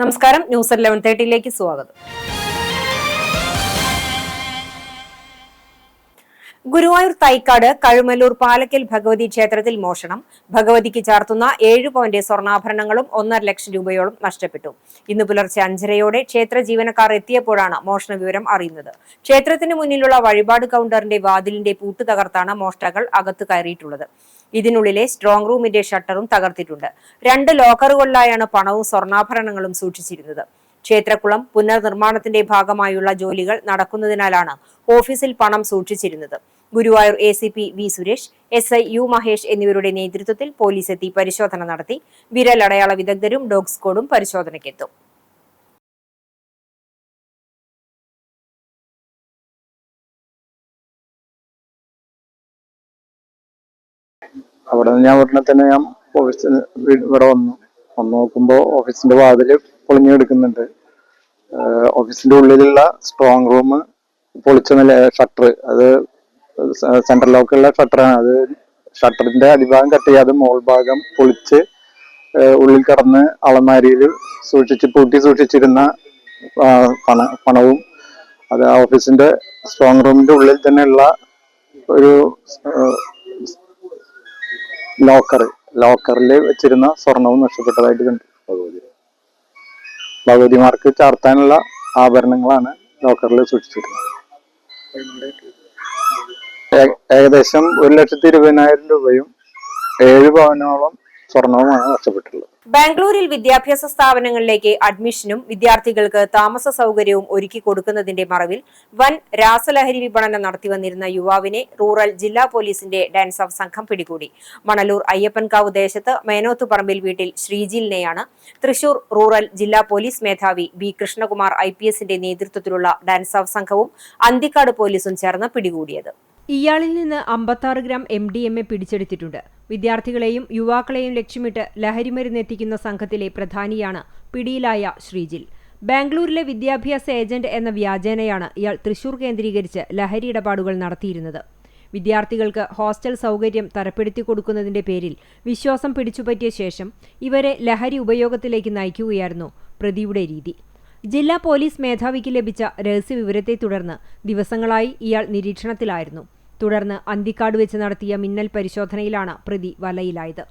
നമസ്കാരം, ന്യൂസ് 11:30 സ്വാഗതം. ഗുരുവായൂർ തൈക്കാട് കഴുമല്ലൂർ പാലക്കൽ ഭഗവതി ക്ഷേത്രത്തിൽ മോഷണം. ഭഗവതിക്ക് ചാർത്തുന്ന 7 പവന്റെ സ്വർണ്ണാഭരണങ്ങളും 1.5 ലക്ഷം രൂപയോളം നഷ്ടപ്പെട്ടു. ഇന്ന് പുലർച്ചെ 5:30-ഓടെ ക്ഷേത്ര ജീവനക്കാർ എത്തിയപ്പോഴാണ് മോഷണ വിവരം അറിയുന്നത്. ക്ഷേത്രത്തിന് മുന്നിലുള്ള വഴിപാട് കൗണ്ടറിന്റെ വാതിലിന്റെ പൂട്ട് തകർത്താണ് മോഷ്ടാക്കൾ അകത്ത് കയറിയിട്ടുള്ളത്. ഇതിനുള്ളിലെ സ്ട്രോങ് റൂമിന്റെ ഷട്ടറും തകർത്തിട്ടുണ്ട്. 2 ലോക്കറുകളിലായാണ് പണവും സ്വർണ്ണാഭരണങ്ങളും സൂക്ഷിച്ചിരുന്നത്. ക്ഷേത്രക്കുളം പുനർനിർമ്മാണത്തിന്റെ ഭാഗമായുള്ള ജോലികൾ നടക്കുന്നതിനാലാണ് ഓഫീസിൽ പണം സൂക്ഷിച്ചിരുന്നത്. Guruvayur ACP V Suresh, SI U Mahesh എന്നിവരുടെ നേതൃത്വത്തിൽ പോലീസ് എത്തി പരിശോധന നടത്തി. വിരലടയാള വിദഗ്ധരും ഡോഗ് സ്ക്വാഡും പരിശോധനയ്ക്കെത്തും. അവിടെ നിന്ന് ഞാൻ ഉടനെ തന്നെ ഓഫീസിൽ ഇവിടെ വന്നു നോക്കുമ്പോൾ ഓഫീസിന്റെ വാതില് പൊളിഞ്ഞെടുക്കുന്നുണ്ട്. ഓഫീസിന്റെ ഉള്ളിലുള്ള സ്ട്രോങ് റൂം പൊളിച്ച നില ഷട്ടർ, അത് സെൻട്രൽ ലോക്കുള്ള ഷട്ടറാണ്. അത് ഷട്ടറിന്റെ അടിഭാഗം കട്ട് ചെയ്യാതെ മോൾ ഭാഗം പൊളിച്ച് ഉള്ളിൽ കടന്ന് അളമാരിയിൽ പൂട്ടി സൂക്ഷിച്ചിരുന്ന പണവും അത് ഓഫീസിന്റെ സ്ട്രോങ് റൂമിന്റെ ഉള്ളിൽ തന്നെയുള്ള ഒരു ലോക്കറിൽ വെച്ചിരുന്ന സ്വർണവും നഷ്ടപ്പെട്ടതായിട്ട് കണ്ടു. ഭഗവതിമാർക്ക് ചാർത്താനുള്ള ആഭരണങ്ങളാണ് ലോക്കറിൽ സൂക്ഷിച്ചിരുന്നത്. ഏകദേശം 1,20,000 രൂപയും 7 പവനോളം സ്വർണവുമാണ് നഷ്ടപ്പെട്ടുള്ളത്. ബാംഗ്ലൂരിൽ വിദ്യാഭ്യാസ സ്ഥാപനങ്ങളിലേക്ക് അഡ്മിഷനും വിദ്യാർത്ഥികൾക്ക് താമസ സൗകര്യവും ഒരുക്കി കൊടുക്കുന്നതിന്റെ മറവിൽ വൻ രാസലഹരി വിപണനം നടത്തിവന്നിരുന്ന യുവാവിനെ റൂറൽ ജില്ലാ പോലീസിന്റെ ഡാൻസ് ഓഫ് സംഘം പിടികൂടി. മണലൂർ അയ്യപ്പൻകാവ് ദേശത്ത് മേനോത്തുപറമ്പിൽ വീട്ടിൽ ശ്രീജിലിനെയാണ് തൃശൂർ റൂറൽ ജില്ലാ പോലീസ് മേധാവി B കൃഷ്ണകുമാർ IPSന്റെ നേതൃത്വത്തിലുള്ള ഡാൻസ് ഓഫ് സംഘവും അന്തിക്കാട് പോലീസും ചേർന്ന് പിടികൂടിയത്. ഇയാളിൽ നിന്ന് 56 ഗ്രാം MDMA പിടിച്ചെടുത്തിട്ടുണ്ട്. വിദ്യാർത്ഥികളെയും യുവാക്കളെയും ലക്ഷ്യമിട്ട് ലഹരിമരുന്ന് എത്തിക്കുന്ന സംഘത്തിലെ പ്രധാനിയാണ് പിടിയിലായ ശ്രീജിൽ. ബാംഗ്ലൂരിലെ വിദ്യാഭ്യാസ ഏജന്റ് എന്ന വ്യാജേനയാണ് ഇയാൾ തൃശൂർ കേന്ദ്രീകരിച്ച് ലഹരി ഇടപാടുകൾ നടത്തിയിരുന്നത്. വിദ്യാർത്ഥികൾക്ക് ഹോസ്റ്റൽ സൗകര്യം തരപ്പെടുത്തി കൊടുക്കുന്നതിന്റെ പേരിൽ വിശ്വാസം പിടിച്ചുപറ്റിയ ശേഷം ഇവരെ ലഹരി ഉപയോഗത്തിലേക്ക് നയിക്കുകയായിരുന്നു പ്രതിയുടെ രീതി. ജില്ലാ പോലീസ് മേധാവിക്ക് ലഭിച്ച രഹസ്യവിവരത്തെ തുടർന്ന് ദിവസങ്ങളായി ഇയാൾ നിരീക്ഷണത്തിലായിരുന്നു. തുടർന്ന് അന്തിക്കാട് വെച്ച് നടത്തിയ മിന്നൽ പരിശോധനയിലാണ് പ്രതി വലയിലായത്.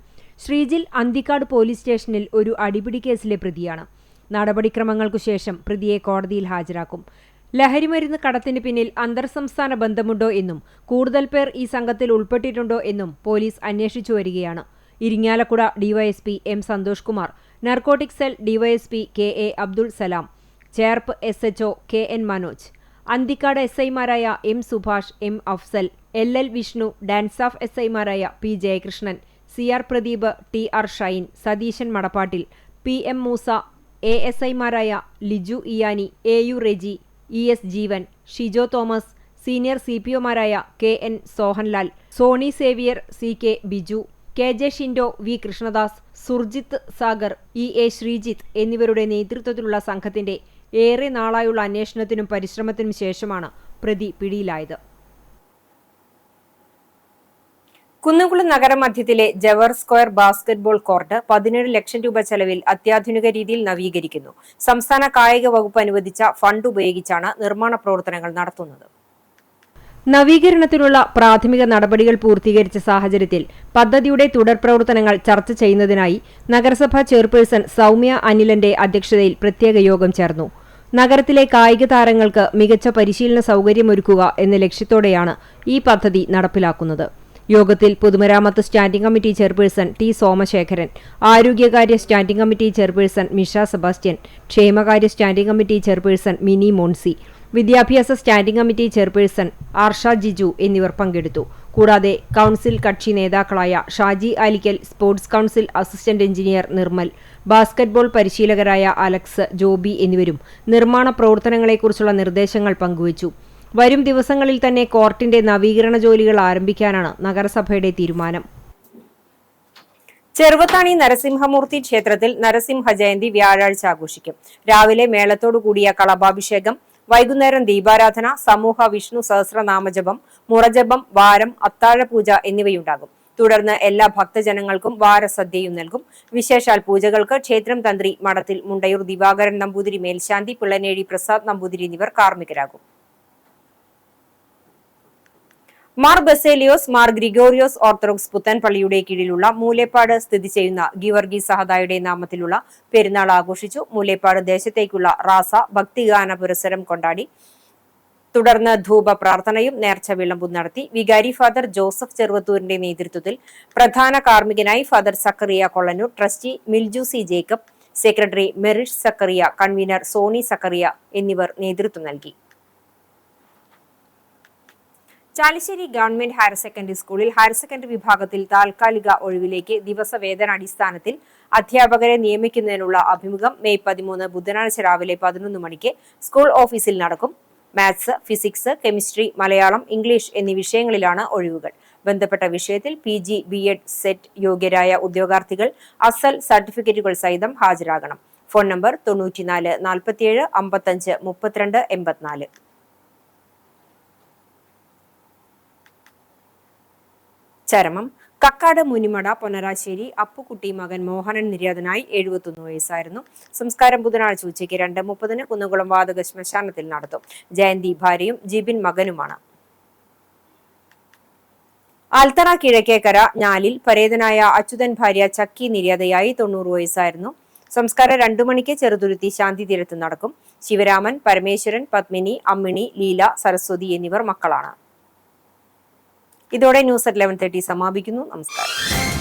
ശ്രീജിൽ അന്തിക്കാട് പോലീസ് സ്റ്റേഷനിൽ ഒരു അടിപിടി കേസിലെ പ്രതിയാണ്. നടപടിക്രമങ്ങൾക്കു ശേഷം പ്രതിയെ കോടതിയിൽ ഹാജരാക്കും. ലഹരിമരുന്ന് കടത്തിന് പിന്നിൽ അന്തർസംസ്ഥാന ബന്ധമുണ്ടോ എന്നും കൂടുതൽ പേർ ഈ സംഘത്തിൽ ഉൾപ്പെട്ടിട്ടുണ്ടോ എന്നും പോലീസ് അന്വേഷിച്ചു വരികയാണ്. Irinjalakuda DYSP M Santhosh Kumar, narcotic cell DYSP KA Abdul Salam, Cherpu SHO KN Manoj, Anthikad SIമാരായ M Subhash, M Afsal, LL Vishnu, DANSAF SIമാരായ P Jayakrishnan, CR Pradeep, TR Shine, Satheesan Madappattil, PM Moosa, ASIമാരായ Liju Iyani, AU Reji, ES Jeevan, Shijo Thomas, senior CPOമാരായ KN Sohanlal, Soni Xavier, CK Biju, KJ Shindo, V Krishnadas, Surjith Sagar, EA Sreejith എന്നിവരുടെ നേതൃത്വത്തിലുള്ള സംഘത്തിന്റെ ഏറെ നാളായുള്ള അന്വേഷണത്തിനും പരിശ്രമത്തിനും ശേഷമാണ് പ്രതി പിടിയിലായത്. കുന്നംകുളം നഗരമധ്യത്തിലെ ജവഹർ സ്ക്വയർ ബാസ്കറ്റ്ബോൾ കോർട്ട് 17 ലക്ഷം രൂപ ചെലവിൽ അത്യാധുനിക രീതിയിൽ നവീകരിക്കുന്നു. സംസ്ഥാന കായിക വകുപ്പ് അനുവദിച്ച ഫണ്ട് ഉപയോഗിച്ചാണ് നിർമ്മാണ പ്രവർത്തനങ്ങൾ നടത്തുന്നത്. നവീകരണത്തിനുള്ള പ്രാഥമിക നടപടികൾ പൂർത്തീകരിച്ച സാഹചര്യത്തിൽ പദ്ധതിയുടെ തുടർ പ്രവർത്തനങ്ങൾ ചർച്ച ചെയ്യുന്നതിനായി നഗരസഭാ ചെയർപേഴ്സൺ സൗമ്യ അനിലന്റെ അധ്യക്ഷതയിൽ പ്രത്യേക യോഗം ചേർന്നു. നഗരത്തിലെ കായിക താരങ്ങൾക്ക് മികച്ച പരിശീലന സൗകര്യമൊരുക്കുക എന്ന ലക്ഷ്യത്തോടെയാണ് ഈ പദ്ധതി നടപ്പിലാക്കുന്നത്. യോഗത്തിൽ പൊതുമരാമത്ത് standing committee chairperson T Somasekharan, ആരോഗ്യകാര്യ standing committee chairperson Misha Sebastian, ക്ഷേമകാര്യ standing committee chairperson Mini Monsy, വിദ്യാഭ്യാസ standing committee chairperson Arsha Jiju എന്നിവർ പങ്കെടുത്തു. കൂടാതെ കൌൺസിൽ കക്ഷി നേതാക്കളായ Shaji Alikkal, sports council assistant engineer Nirmal, basketball പരിശീലകരായ അലക്സ്, ജോബി എന്നിവരും നിർമ്മാണ പ്രവർത്തനങ്ങളെക്കുറിച്ചുള്ള നിർദ്ദേശങ്ങൾ പങ്കുവച്ചു. വരും ദിവസങ്ങളിൽ തന്നെ കോർട്ടിന്റെ നവീകരണ ജോലികൾ ആരംഭിക്കാനാണ് നഗരസഭയുടെ തീരുമാനം. ചെറുവത്താണി നരസിംഹമൂർത്തി ക്ഷേത്രത്തിൽ നരസിംഹ ജയന്തി വ്യാഴാഴ്ച ആഘോഷിക്കും. രാവിലെ മേളത്തോടു കൂടിയ കളഭാഭിഷേകം, വൈകുന്നേരം ദീപാരാധന, സമൂഹ വിഷ്ണു സഹസ്രനാമജപം, മുറജപം, വാരം, അത്താഴപൂജ എന്നിവയുണ്ടാകും. തുടർന്ന് എല്ലാ ഭക്തജനങ്ങൾക്കും വാരസദ്യയും നൽകും. വിശേഷാൽ പൂജകൾക്ക് ക്ഷേത്രം തന്ത്രി മഠത്തിൽ മുണ്ടയൂർ ദിവാകരൻ നമ്പൂതിരി മേൽശാന്തി, പിള്ളനേഴി പ്രസാദ് നമ്പൂതിരി എന്നിവർ കാർമ്മികരാകും. മാർ ബസേലിയോസ് മാർ ഗ്രിഗോറിയോസ് ഓർത്തഡോക്സ് പുത്തൻപള്ളിയുടെ കീഴിലുള്ള മൂലേപ്പാട് സ്ഥിതി ചെയ്യുന്ന ഗീവർഗീസ് സഹദായുടെ നാമത്തിലുള്ള പെരുന്നാൾ ആഘോഷിച്ചു. മൂലേപ്പാട് ദേശത്തേക്കുള്ള റാസ ഭക്തിഗാന പുരസ്സരം കൊണ്ടാടി. തുടർന്ന് ധൂപ പ്രാർത്ഥനയും നേർച്ച വിളമ്പും നടത്തി. വികാരി ഫാദർ ജോസഫ് ചെറുവത്തൂരിന്റെ നേതൃത്വത്തിൽ പ്രധാന കാർമ്മികനായി father Zacharia Kollannur, trustee Milju C Jacob, secretary Merish Zacharia, convener Sony Zacharia എന്നിവർ നേതൃത്വം നൽകി. ചാലിശ്ശേരി ഗവൺമെന്റ് ഹയർ സെക്കൻഡറി സ്കൂളിൽ ഹയർ സെക്കൻഡറി വിഭാഗത്തിൽ താൽക്കാലിക ഒഴിവിലേക്ക് ദിവസവേതനാടിസ്ഥാനത്തിൽ അധ്യാപകരെ നിയമിക്കുന്നതിനുള്ള അഭിമുഖം മെയ് 13 ബുധനാഴ്ച രാവിലെ 11 മണിക്ക് സ്കൂൾ ഓഫീസിൽ നടക്കും. Maths, physics, chemistry, Malayalam, English എന്നീ വിഷയങ്ങളിലാണ് ഒഴിവുകൾ. ബന്ധപ്പെട്ട വിഷയത്തിൽ PG, BEd സെറ്റ് യോഗ്യരായ ഉദ്യോഗാർത്ഥികൾ അസൽ സർട്ടിഫിക്കറ്റുകൾ സഹിതം ഹാജരാകണം. Phone number 94 47 55 32 84. ചരമം. കക്കാട് മുനിമട പൊന്നരാശ്ശേരി അപ്പുക്കുട്ടി മകൻ മോഹനൻ നിര്യാതനായി 71 വയസ്സായിരുന്നു. സംസ്കാരം ബുധനാഴ്ച ഉച്ചയ്ക്ക് 2:30 കുന്നുകുളം വാതക ശ്മശാനത്തിൽ നടത്തും. ജയന്തി ഭാര്യയും ജിബിൻ മകനുമാണ്. ആൽത്തറ കിഴക്കേക്കര ഞാലിൽ പരേതനായ അച്യുതൻ ഭാര്യ ചക്കി നിര്യാതയായി 90 വയസ്സായിരുന്നു. സംസ്കാരം 2 മണിക്ക് ചെറുതുരുത്തി ശാന്തി തീരത്ത് നടക്കും. ശിവരാമൻ, പരമേശ്വരൻ, പത്മിനി, അമ്മിണി, ലീല, സരസ്വതി എന്നിവർ മക്കളാണ്. ഇതോടെ ന്യൂസ് at 11:30 സമാപിക്കുന്നു. നമസ്കാരം.